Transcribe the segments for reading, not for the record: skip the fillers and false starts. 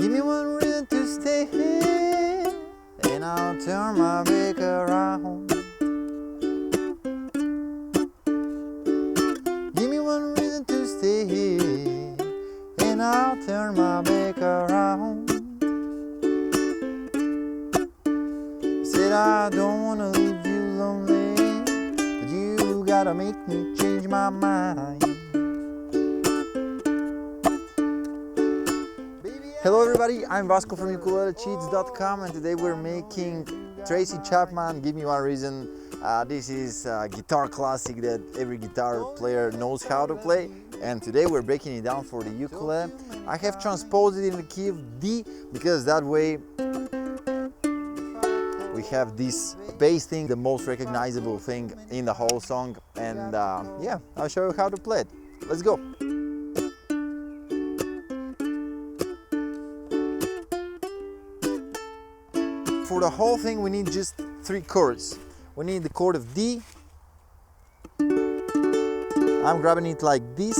Give me one reason to stay here, and I'll turn my back around. Give me one reason to stay here, and I'll turn my back around. Said I don't wanna leave you lonely, but you gotta make me change my mind. Hello everybody, I'm Vasco from UkuleleCheats.com, and today we're making Tracy Chapman, Give Me One Reason. This is a guitar classic that every guitar player knows how to play, and today we're breaking it down for the ukulele. I have transposed it in the key of D because that way we have this bass thing, the most recognizable thing in the whole song, and yeah, I'll show you how to play it. Let's go! For the whole thing we need just 3 chords. We need the chord of D. I'm grabbing it like this.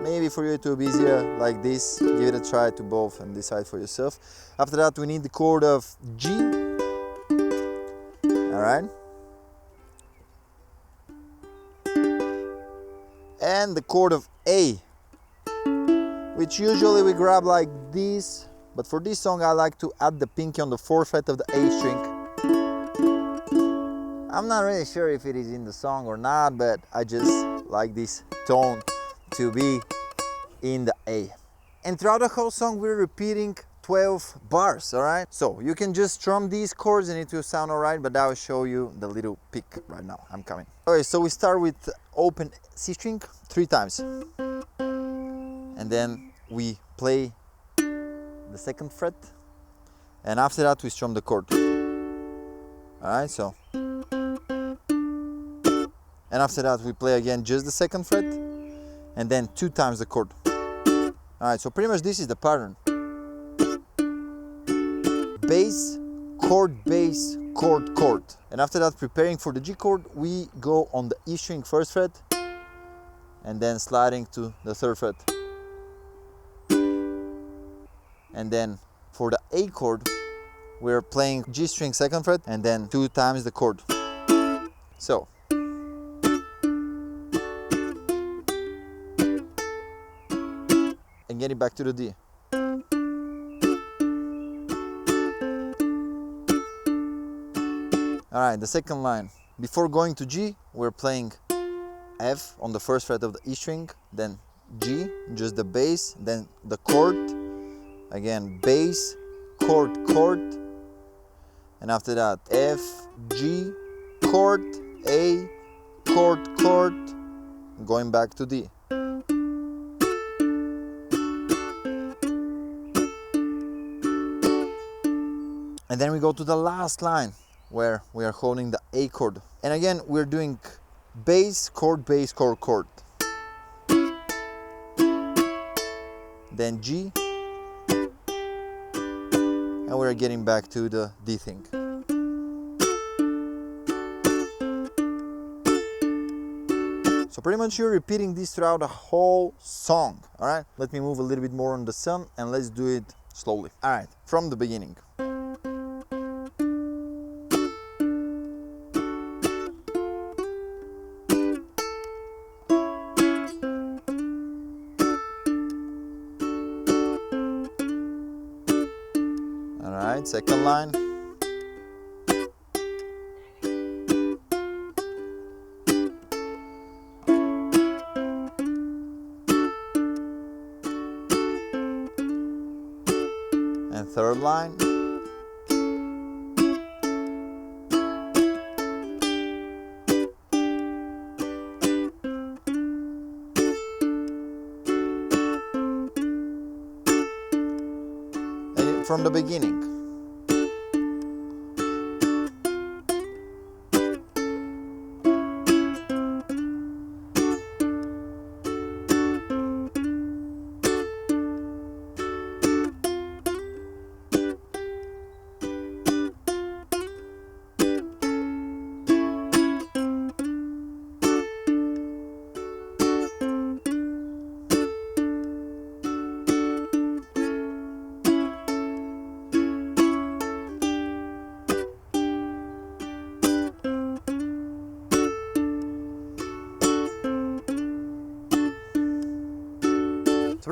Maybe for you it will be easier like this. Give it a try to both and decide for yourself. After that we need the chord of G. Alright. And the chord of A, which usually we grab like this. But for this song I like to add the pinky on the 4th fret of the A string. I'm not really sure if it is in the song or not, but I just like this tone to be in the A. And throughout the whole song we're repeating 12 bars, alright? So you can just strum these chords and it will sound alright, but I will show you the little pick right now. I'm coming. Okay, so we start with open C string 3 times. And then we play the 2nd fret, and after that we strum the chord. Alright, so, and after that we play again just the 2nd fret, and then 2 times the chord. Alright, so pretty much this is the pattern: bass, chord, bass, chord, chord. And after that, preparing for the G chord, we go on the E string 1st fret, and then sliding to the 3rd fret. And then for the A chord, we're playing G string 2nd fret and then 2 times the chord. So. And getting back to the D. Alright, the 2nd line. Before going to G, we're playing F on the 1st fret of the E string, then G, just the bass, then the chord. Again, bass, chord, chord, and after that F, G, chord, A, chord, chord, going back to D. And then we go to the last line where we are holding the A chord. And again, we're doing bass, chord, chord. Then G. And we're getting back to the D thing. So pretty much you're repeating this throughout the whole song. Alright, let me move a little bit more on the sum and let's do it slowly. Alright, from the beginning. Alright, 2nd line. And 3rd line. And from the beginning.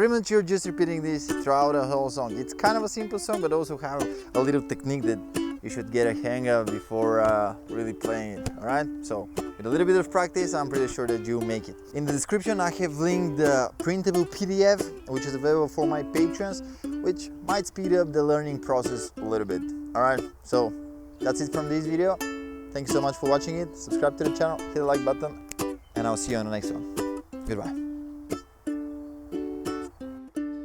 pretty much you're just repeating this throughout the whole song. It's kind of a simple song, but also have a little technique that you should get a hang of before really playing it, all right? So with a little bit of practice, I'm pretty sure that you'll make it. In the description, I have linked the printable PDF, which is available for my patrons, which might speed up the learning process a little bit, all right? So that's it from this video. Thanks so much for watching it. Subscribe to the channel, hit the like button, and I'll see you on the next one. Goodbye.